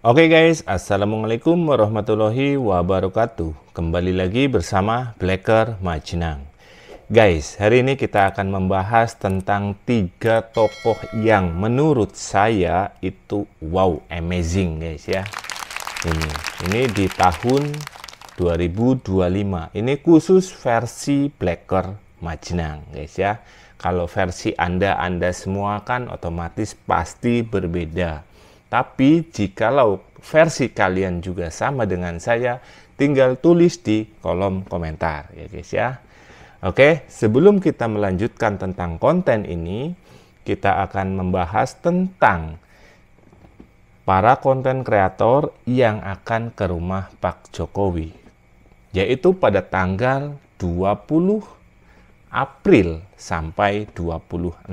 Oke guys, Assalamualaikum warahmatullahi wabarakatuh. Kembali lagi bersama Blacker Majnang. Guys, hari ini kita akan membahas tentang 3 tokoh yang menurut saya itu wow, amazing guys ya. Ini di tahun 2025. Ini khusus versi Blacker Majnang guys ya. Kalau versi Anda semua kan otomatis pasti berbeda. Tapi jikalau versi kalian juga sama dengan saya, tinggal tulis di kolom komentar ya guys ya. Oke, sebelum kita melanjutkan tentang konten ini, kita akan membahas tentang para konten kreator yang akan ke rumah Pak Jokowi, yaitu pada tanggal 20 April sampai 26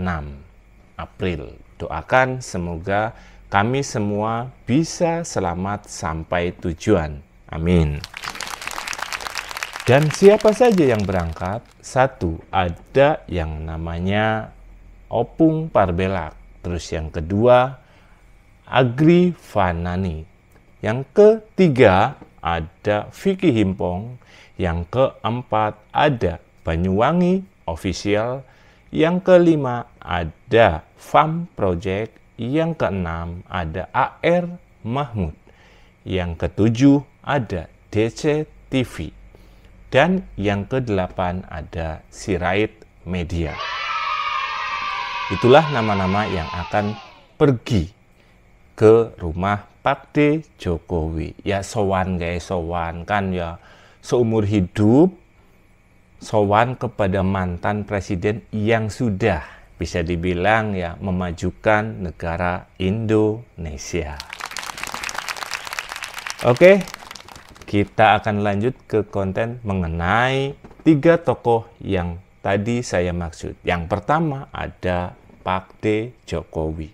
April. Doakan semoga kami semua bisa selamat sampai tujuan. Amin. Dan siapa saja yang berangkat? 1. Ada yang namanya Opung Parbelak. Terus yang kedua, Agri Fanani. Yang ketiga, ada Vicky Himpong. Yang keempat, ada Banyuwangi Official. Yang kelima, ada Farm Project. Yang keenam ada AR Mahmud. Yang ketujuh ada DC TV. Dan yang kedelapan ada Sirait Media. Itulah nama-nama yang akan pergi ke rumah Pak D. Jokowi. Ya sowan guys, sowan kan ya seumur hidup sowan kepada mantan presiden yang sudah bisa dibilang ya memajukan negara Indonesia. Oke, kita akan lanjut ke konten mengenai 3 tokoh yang tadi saya maksud. Yang pertama ada Pak D. Jokowi.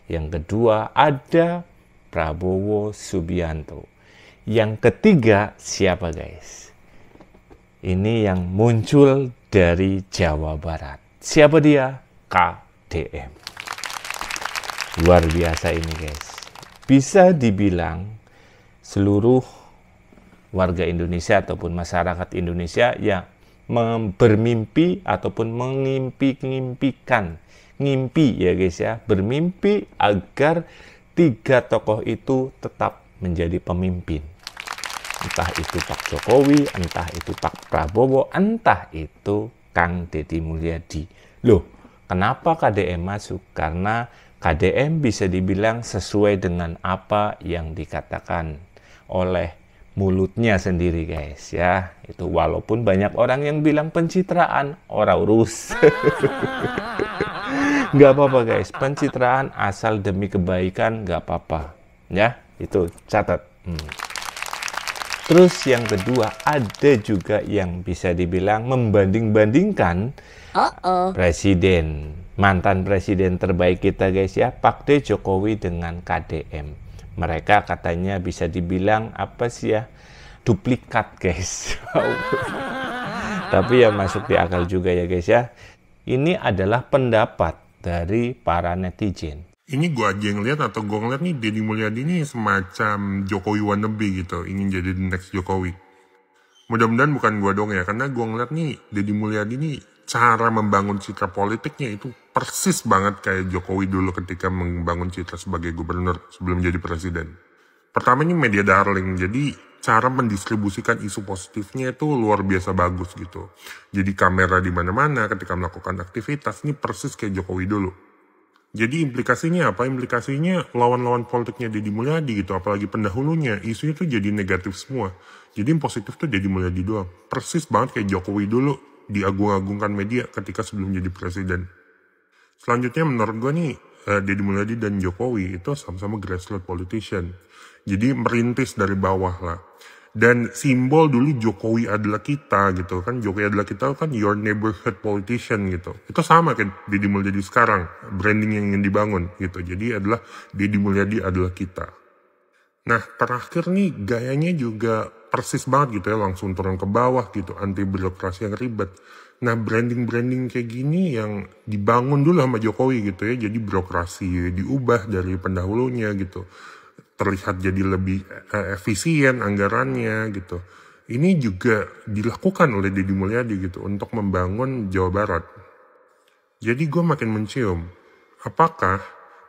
Yang kedua ada Prabowo Subianto. Yang ketiga siapa guys? Ini yang muncul dari Jawa Barat. Siapa dia? KDM. Luar biasa ini guys. Bisa dibilang seluruh warga Indonesia ataupun masyarakat Indonesia yang bermimpi ataupun mengimpi-ngimpikan ngimpi ya guys ya, bermimpi agar 3 tokoh itu tetap menjadi pemimpin. Entah itu Pak Jokowi, entah itu Pak Prabowo, entah itu Kang Deddy Mulyadi. Loh, kenapa KDM masuk? Karena KDM bisa dibilang sesuai dengan apa yang dikatakan oleh mulutnya sendiri guys ya. Itu walaupun banyak orang yang bilang pencitraan, ora urus. Nggak apa-apa guys, pencitraan asal demi kebaikan nggak apa-apa. Ya, itu catat. Terus yang kedua, ada juga yang bisa dibilang membanding-bandingkan presiden, mantan presiden terbaik kita guys ya, Pak D. Jokowi dengan KDM. Mereka katanya bisa dibilang apa sih ya, duplikat guys. Tapi ya masuk di akal juga ya guys ya. Ini adalah pendapat dari para netizen. Ini gue aja yang lihat atau gue ngeliat nih Deddy Mulyadi ini semacam Jokowi wannabe gitu, ingin jadi the next Jokowi. Mudah-mudahan bukan gue dong ya, karena gue ngeliat nih Deddy Mulyadi ini cara membangun citra politiknya itu persis banget kayak Jokowi dulu ketika membangun citra sebagai gubernur sebelum jadi presiden. Pertama ini media darling, jadi cara mendistribusikan isu positifnya itu luar biasa bagus gitu. Jadi kamera di mana-mana ketika melakukan aktivitas ini persis kayak Jokowi dulu. Jadi implikasinya apa? Implikasinya lawan-lawan politiknya Deddy Mulyadi gitu, apalagi pendahulunya, isunya tuh jadi negatif semua. Jadi yang positif tuh Deddy Mulyadi doang. Persis banget kayak Jokowi dulu diagung-agungkan media ketika sebelum jadi presiden. Selanjutnya menurut gue nih, Deddy Mulyadi dan Jokowi itu sama-sama grassroots politician. Jadi merintis dari bawah lah. Dan simbol dulu Jokowi adalah kita gitu kan. Jokowi adalah kita kan your neighborhood politician gitu. Itu sama kan Deddy Mulyadi sekarang. Branding yang ingin dibangun gitu. Jadi adalah Deddy Mulyadi adalah kita. Nah terakhir nih gayanya juga persis banget gitu ya. Langsung turun ke bawah gitu. Anti birokrasi yang ribet. Nah branding-branding kayak gini yang dibangun dulu sama Jokowi gitu ya. Jadi birokrasi diubah dari pendahulunya gitu. terlihat jadi lebih efisien anggarannya gitu. Ini juga dilakukan oleh Deddy Mulyadi gitu untuk membangun Jawa Barat. Jadi gue makin mencium, apakah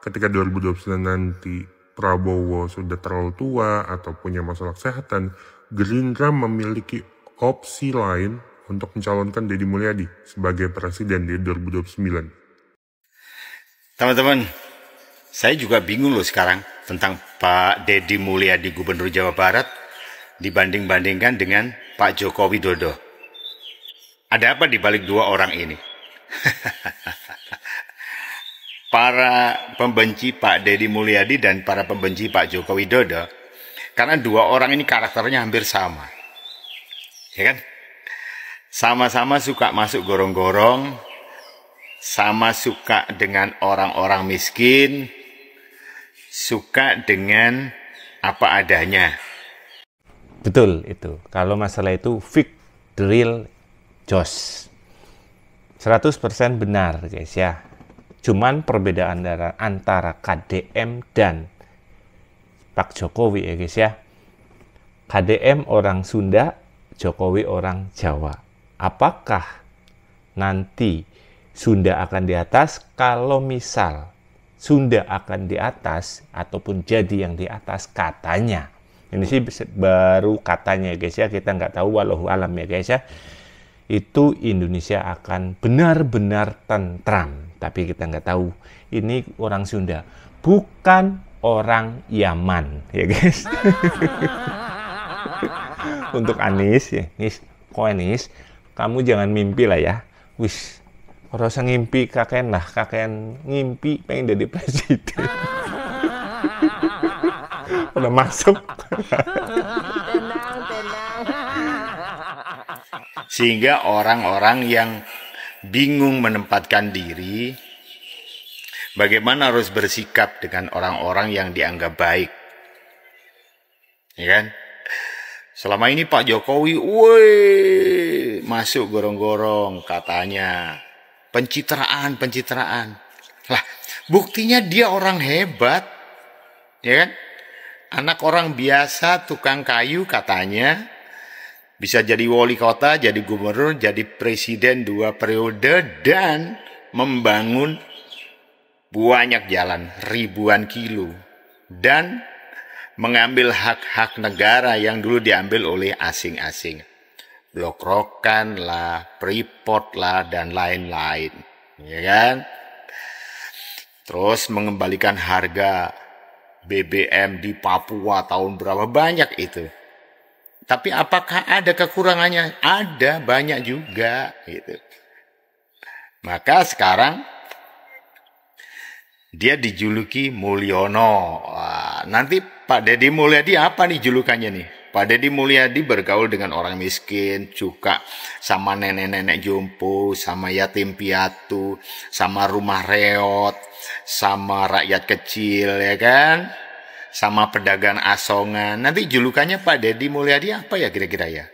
ketika 2029 nanti Prabowo sudah terlalu tua atau punya masalah kesehatan, Gerindra memiliki opsi lain untuk mencalonkan Deddy Mulyadi sebagai presiden di 2029. Teman-teman, saya juga bingung loh sekarang tentang Pak Deddy Mulyadi Gubernur Jawa Barat dibanding-bandingkan dengan Pak Joko Widodo. Ada apa di balik dua orang ini? Para pembenci Pak Deddy Mulyadi dan para pembenci Pak Joko Widodo, karena dua orang ini karakternya hampir sama. Ya kan? Sama-sama suka masuk gorong-gorong, sama suka dengan orang-orang miskin, suka dengan apa adanya. Betul itu. Kalau masalah itu fake, the real, Jos. 100% benar guys ya. Cuman perbedaan antara KDM dan Pak Jokowi ya guys ya. KDM orang Sunda, Jokowi orang Jawa. Apakah nanti Sunda akan di atas? Kalau misal Sunda akan di atas ataupun jadi yang di atas katanya. Ini sih baru katanya guys ya, kita nggak tahu wallahu alam ya guys ya. Itu Indonesia akan benar-benar tentram. Tapi kita nggak tahu. Ini orang Sunda, bukan orang Yaman ya guys. Untuk Anies ya, Anies, kamu jangan mimpi lah ya. Wis, ora usah ngimpi kakek lah, kakek ngimpi pengen jadi presiden. Udah masuk. Sehingga orang-orang yang bingung menempatkan diri, bagaimana harus bersikap dengan orang-orang yang dianggap baik. Ya kan? Selama ini Pak Jokowi, masuk gorong-gorong katanya. Pencitraan. Lah, buktinya dia orang hebat. Ya kan? Anak orang biasa, tukang kayu katanya. Bisa jadi wali kota, jadi gubernur, jadi presiden 2 periode. Dan membangun banyak jalan, ribuan kilo. Dan mengambil hak-hak negara yang dulu diambil oleh asing-asing. Blok Rokan lah, Freeport lah, dan lain-lain. Ya kan? Terus mengembalikan harga BBM di Papua tahun berapa, banyak itu. Tapi apakah ada kekurangannya? Ada, banyak juga. Gitu. Maka sekarang dia dijuluki Mulyono. Wah, nanti Pak Deddy Mulyadi apa nih julukannya nih? Pak Deddy Mulyadi bergaul dengan orang miskin, juga sama nenek-nenek jompo, sama yatim piatu, sama rumah reot, sama rakyat kecil, ya kan? Sama pedagang asongan. Nanti julukannya Pak Deddy Mulyadi apa ya kira-kira ya?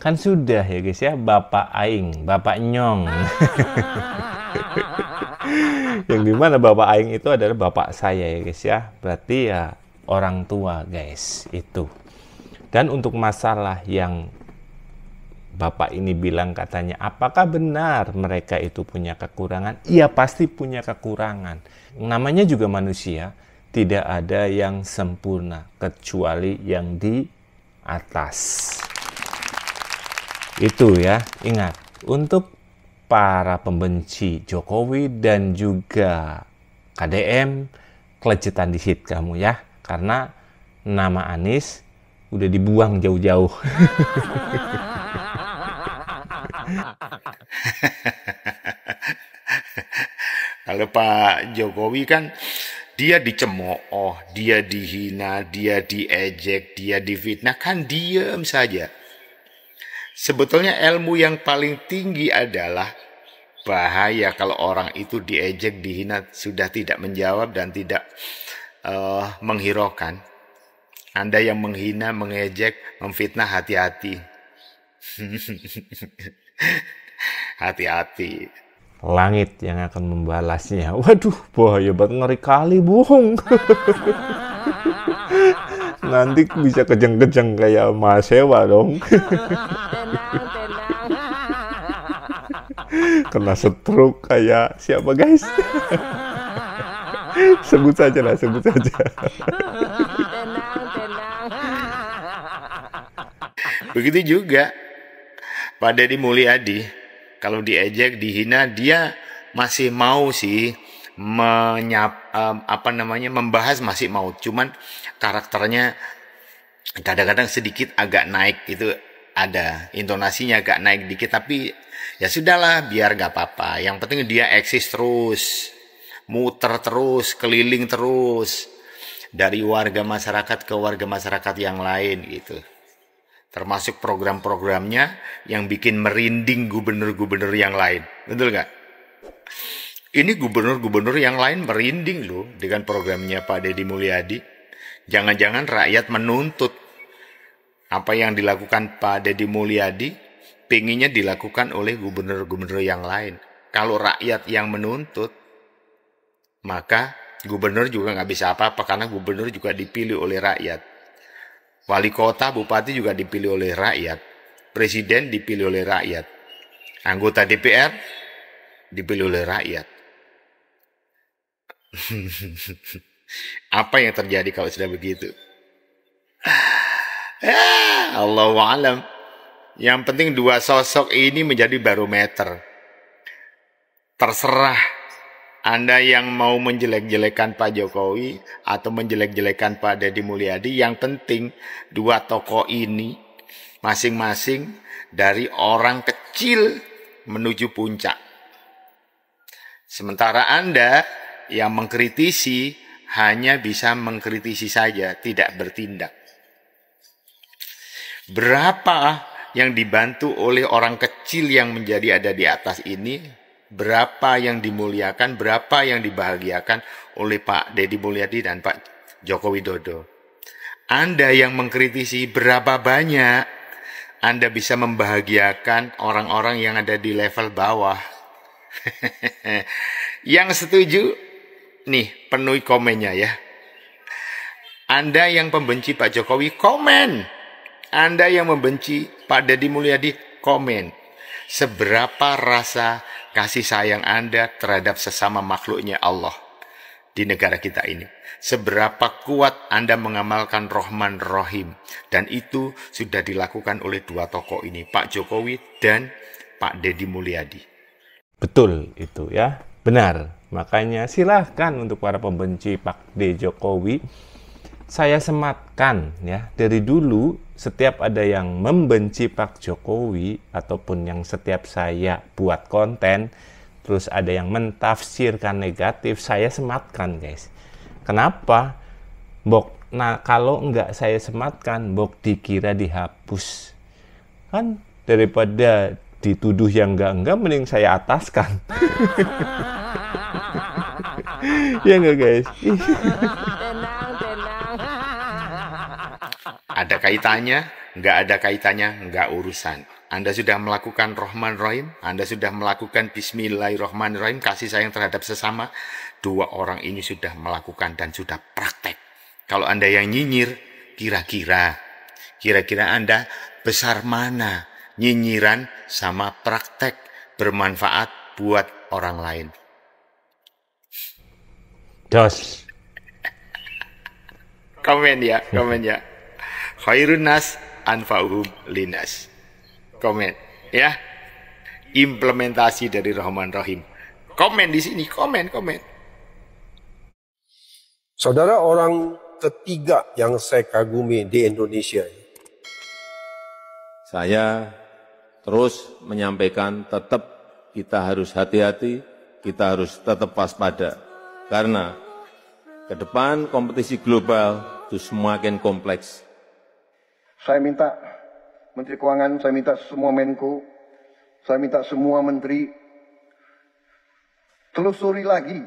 Kan sudah ya guys ya, Bapak Aing, Bapak Nyong. Yang dimana Bapak Aing itu adalah bapak saya ya guys ya. Berarti ya orang tua guys itu. Dan untuk masalah yang Bapak ini bilang katanya, apakah benar mereka itu punya kekurangan? Iya pasti punya kekurangan. Namanya juga manusia, tidak ada yang sempurna kecuali yang di atas. Itu ya, ingat. Untuk para pembenci Jokowi dan juga KDM, kelejetan di hit kamu ya. Karena nama Anies udah dibuang jauh-jauh. Kalau Pak Jokowi kan dia dicemooh, dia dihina, dia diejek, dia difitnah, kan diem saja. Sebetulnya ilmu yang paling tinggi adalah bahaya kalau orang itu diejek, dihina, sudah tidak menjawab dan tidak menghiraukan. Anda yang menghina, mengejek, memfitnah, hati-hati. Hati-hati. Langit yang akan membalasnya. Waduh, bahaya banget, ngeri kali, bohong. Nanti bisa kejeng-kejeng kayak Mas Sewa dong. Kena stroke kayak siapa guys? Sebut saja lah, sebut saja. Begitu juga Pak Deddy Mulyadi, kalau diejek, dihina, dia masih mau sih membahas, masih mau. Cuman karakternya kadang-kadang sedikit agak naik, itu ada intonasinya agak naik dikit, tapi ya sudahlah, biar gak apa-apa. Yang penting dia eksis terus, muter terus, keliling terus dari warga masyarakat ke warga masyarakat yang lain gitu. Termasuk program-programnya yang bikin merinding gubernur-gubernur yang lain. Betul nggak? Ini gubernur-gubernur yang lain merinding loh dengan programnya Pak Deddy Mulyadi. Jangan-jangan rakyat menuntut apa yang dilakukan Pak Deddy Mulyadi, pengennya dilakukan oleh gubernur-gubernur yang lain. Kalau rakyat yang menuntut, maka gubernur juga nggak bisa apa-apa, karena gubernur juga dipilih oleh rakyat. Wali kota, bupati juga dipilih oleh rakyat. Presiden dipilih oleh rakyat. Anggota DPR dipilih oleh rakyat. Apa yang terjadi kalau sudah begitu? Allahu a'lam. Yang penting dua sosok ini menjadi barometer. Terserah Anda yang mau menjelek-jelekan Pak Jokowi atau menjelek-jelekan Pak Deddy Mulyadi. Yang penting dua tokoh ini masing-masing dari orang kecil menuju puncak. Sementara Anda yang mengkritisi hanya bisa mengkritisi saja, tidak bertindak. Berapa yang dibantu oleh orang kecil yang menjadi ada di atas ini? Berapa yang dimuliakan, berapa yang dibahagiakan oleh Pak Deddy Mulyadi dan Pak Joko Widodo? Anda yang mengkritisi, berapa banyak Anda bisa membahagiakan orang-orang yang ada di level bawah? Yang setuju, nih penuhi komennya ya. Anda yang pembenci Pak Jokowi, komen. Anda yang membenci Pak Deddy Mulyadi, komen. Seberapa rasa kasih sayang Anda terhadap sesama makhluknya Allah di negara kita ini. Seberapa kuat Anda mengamalkan Rahman Rahim. Dan itu sudah dilakukan oleh dua tokoh ini, Pak Jokowi dan Pak Deddy Mulyadi. Betul itu ya, benar. Makanya silahkan untuk para pembenci Pak D. Jokowi, saya sematkan ya, dari dulu setiap ada yang membenci Pak Jokowi ataupun yang setiap saya buat konten terus ada yang mentafsirkan negatif, saya sematkan guys. Kenapa? Nah kalau enggak saya sematkan, dikira dihapus. Kan daripada dituduh yang enggak, mending saya ataskan. Ya enggak guys? Ada kaitannya, nggak ada kaitannya, nggak urusan. Anda sudah melakukan Rahman Rahim, Anda sudah melakukan Bismillahirrahmanirrahim, kasih sayang terhadap sesama. Dua orang ini sudah melakukan dan sudah praktek. Kalau Anda yang nyinyir, kira-kira Anda besar mana nyinyiran sama praktek bermanfaat buat orang lain? Jos. Komen ya. Khairun nas anfa'uhum linas. Komen ya. Implementasi dari Rahman Rahim. Komen di sini, komen. Saudara, orang ketiga yang saya kagumi di Indonesia. Saya terus menyampaikan tetap kita harus hati-hati, kita harus tetap waspada. Karena ke depan kompetisi global itu semakin kompleks. Saya minta Menteri Keuangan, saya minta semua Menko, saya minta semua Menteri, telusuri lagi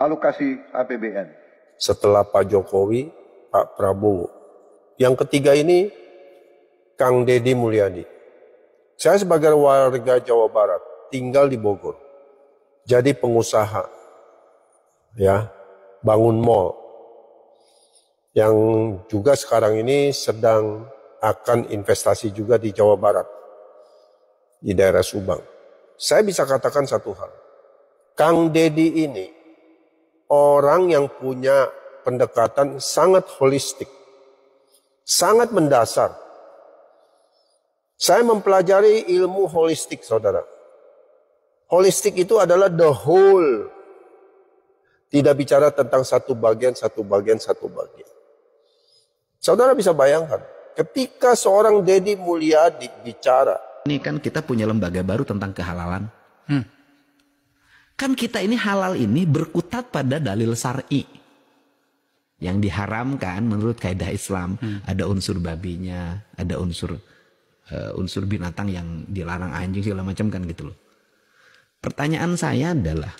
alokasi APBN. Setelah Pak Jokowi, Pak Prabowo. Yang ketiga ini, Kang Deddy Mulyadi. Saya sebagai warga Jawa Barat, tinggal di Bogor. Jadi pengusaha, ya, bangun mall. yang juga sekarang ini sedang akan investasi juga di Jawa Barat, di daerah Subang. Saya bisa katakan satu hal, Kang Deddy ini orang yang punya pendekatan sangat holistik, sangat mendasar. Saya mempelajari ilmu holistik, saudara. Holistik itu adalah the whole. Tidak bicara tentang satu bagian. Saudara bisa bayangkan, ketika seorang Deddy Mulyadi bicara. Ini kan kita punya lembaga baru tentang kehalalan. Kan kita ini halal ini berkutat pada dalil syar'i. Yang diharamkan menurut kaidah Islam. Ada unsur babinya, ada unsur binatang yang dilarang, anjing segala macam kan gitu loh. Pertanyaan saya adalah,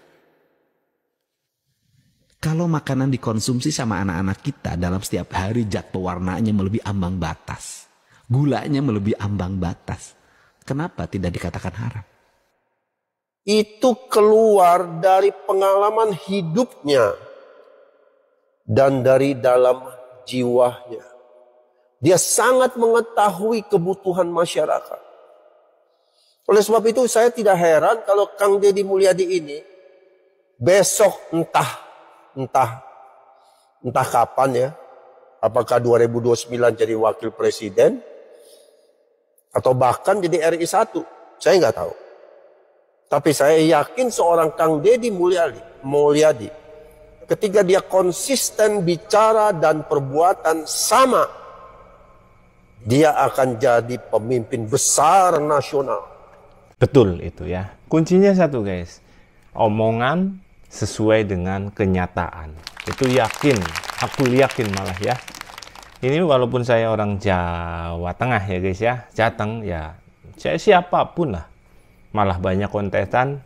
kalau makanan dikonsumsi sama anak-anak kita dalam setiap hari jatuh warnanya melebihi ambang batas, gulanya melebihi ambang batas, kenapa tidak dikatakan haram? Itu keluar dari pengalaman hidupnya dan dari dalam jiwanya. Dia sangat mengetahui kebutuhan masyarakat. Oleh sebab itu saya tidak heran kalau Kang Deddy Mulyadi ini besok entah kapan ya, apakah 2029 jadi wakil presiden atau bahkan jadi RI 1, saya nggak tahu. Tapi saya yakin seorang Kang Deddy Mulyadi ketika dia konsisten bicara dan perbuatan sama, dia akan jadi pemimpin besar nasional. Betul itu ya. Kuncinya satu guys, omongan sesuai dengan kenyataan. Itu yakin, aku yakin malah ya. Ini walaupun saya orang Jawa Tengah ya guys ya, Jateng ya, saya siapapun lah. Malah banyak kontestan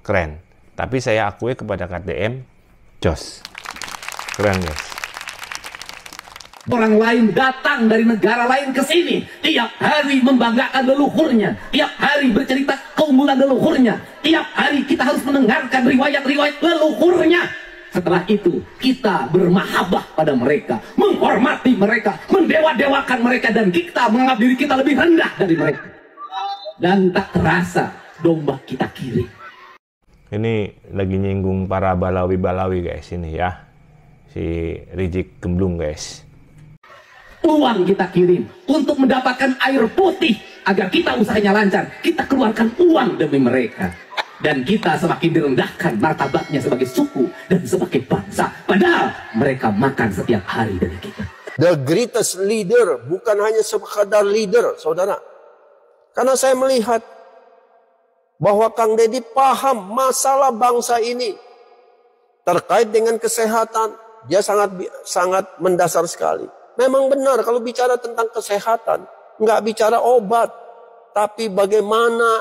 keren. Tapi saya akui kepada KTM, jos. Keren guys. Orang lain datang dari negara lain ke sini, tiap hari membanggakan leluhurnya, tiap hari bercerita keunggulan leluhurnya, tiap hari kita harus mendengarkan riwayat-riwayat leluhurnya. Setelah itu kita bermahabbah pada mereka, menghormati mereka, mendewa-dewakan mereka, dan kita menganggap diri kita lebih rendah dari mereka. Dan tak terasa domba kita kiri. Ini lagi nyinggung para balawi-balawi guys ini ya. Si Rizik Gemblung guys. Uang kita kirim untuk mendapatkan air putih agar kita usahanya lancar. Kita keluarkan uang demi mereka. Dan kita semakin direndahkan martabatnya sebagai suku dan sebagai bangsa. Padahal mereka makan setiap hari dari kita. The greatest leader bukan hanya sekadar leader, saudara. Karena saya melihat bahwa Kang Deddy paham masalah bangsa ini. Terkait dengan kesehatan, dia sangat mendasar sekali. Memang benar kalau bicara tentang kesehatan, nggak bicara obat, tapi bagaimana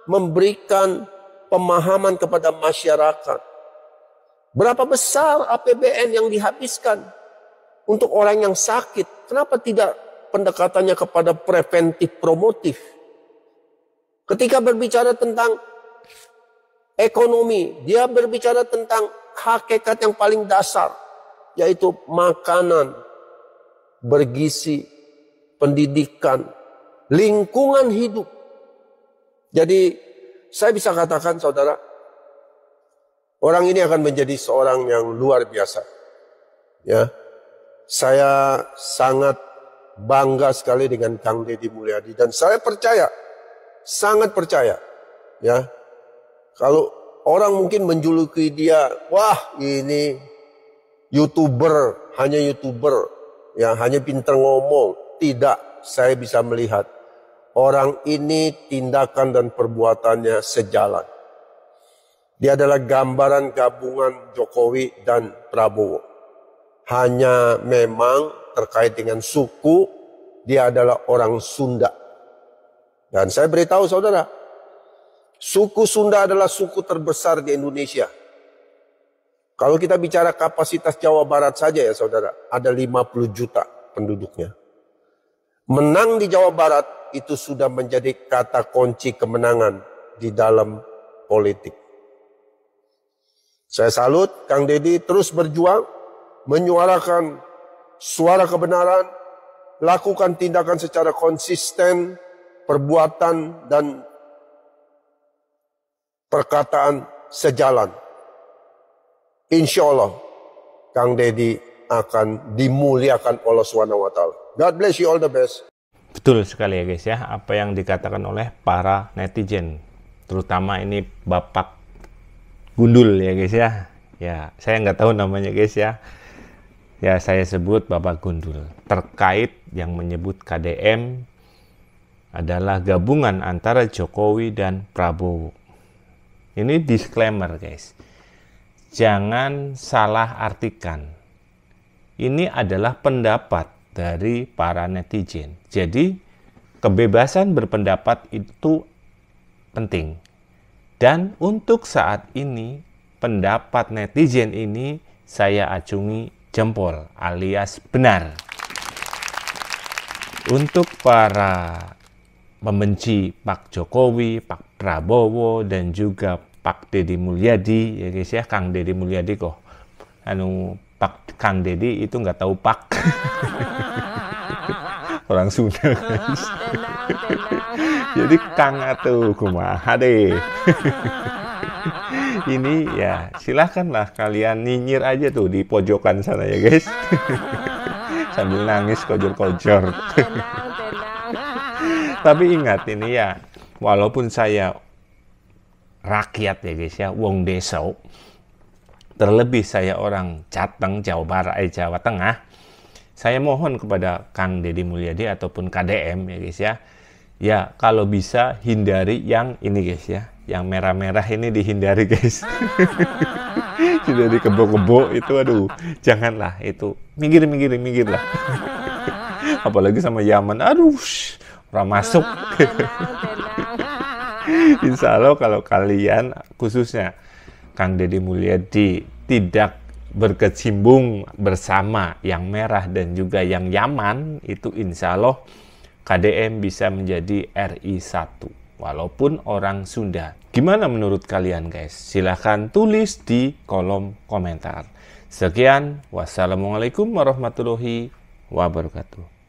memberikan pemahaman kepada masyarakat. Berapa besar APBN yang dihabiskan untuk orang yang sakit? Kenapa tidak pendekatannya kepada preventif promotif? Ketika berbicara tentang ekonomi, dia berbicara tentang hakikat yang paling dasar, yaitu makanan bergizi, pendidikan, lingkungan hidup. Jadi saya bisa katakan saudara, orang ini akan menjadi seorang yang luar biasa. Ya, saya sangat bangga sekali dengan Kang Deddy Mulyadi dan saya percaya, sangat percaya. Ya, kalau orang mungkin menjuluki dia, wah ini YouTuber, hanya YouTuber. Ya, hanya pintar ngomong. Tidak, saya bisa melihat orang ini tindakan dan perbuatannya sejalan. Dia adalah gambaran gabungan Jokowi dan Prabowo. Hanya memang terkait dengan suku, dia adalah orang Sunda. Dan saya beritahu saudara, suku Sunda adalah suku terbesar di Indonesia. Kalau kita bicara kapasitas Jawa Barat saja ya saudara, ada 50 juta penduduknya. Menang di Jawa Barat itu sudah menjadi kata kunci kemenangan di dalam politik. Saya salut Kang Deddy terus berjuang menyuarakan suara kebenaran, lakukan tindakan secara konsisten, perbuatan dan perkataan sejalan. Insya Allah, Kang Deddy akan dimuliakan oleh SWT. God bless you, all the best. Betul sekali ya guys ya, apa yang dikatakan oleh para netizen. Terutama ini Bapak Gundul ya guys ya. Ya, saya nggak tahu namanya guys ya. Ya, saya sebut Bapak Gundul. Terkait yang menyebut KDM adalah gabungan antara Jokowi dan Prabowo. Ini disclaimer guys. Jangan salah artikan. Ini adalah pendapat dari para netizen. Jadi, kebebasan berpendapat itu penting. Dan untuk saat ini, pendapat netizen ini saya acungi jempol alias benar. Untuk para pembenci Pak Jokowi, Pak Prabowo, dan juga Pak Deddy Mulyadi, ya guys ya, Kang Deddy Mulyadi kok. Pak Kang Deddy itu nggak tahu Pak. Orang Sunda guys. Jadi Kang atau kumaha deh. Ini ya silahkanlah kalian nyinyir aja tuh di pojokan sana ya guys. Sambil nangis kojor-kojor. Tapi ingat ini ya, walaupun saya rakyat ya guys ya, wong desa, terlebih saya orang Jateng, Jawa Barat, Jawa Tengah, saya mohon kepada Kang Deddy Mulyadi ataupun KDM ya guys ya, ya kalau bisa hindari yang ini guys ya, yang merah-merah ini dihindari guys. Sudah dikebo-kebo itu, aduh, janganlah itu, minggir lah. Apalagi sama Yaman, aduh, orang masuk. Insya Allah kalau kalian, khususnya Kang Deddy Mulyadi, tidak berkecimpung bersama yang merah dan juga yang Yaman, itu insya Allah KDM bisa menjadi RI 1 walaupun orang Sunda. Gimana menurut kalian guys? Silahkan tulis di kolom komentar. Sekian, wassalamualaikum warahmatullahi wabarakatuh.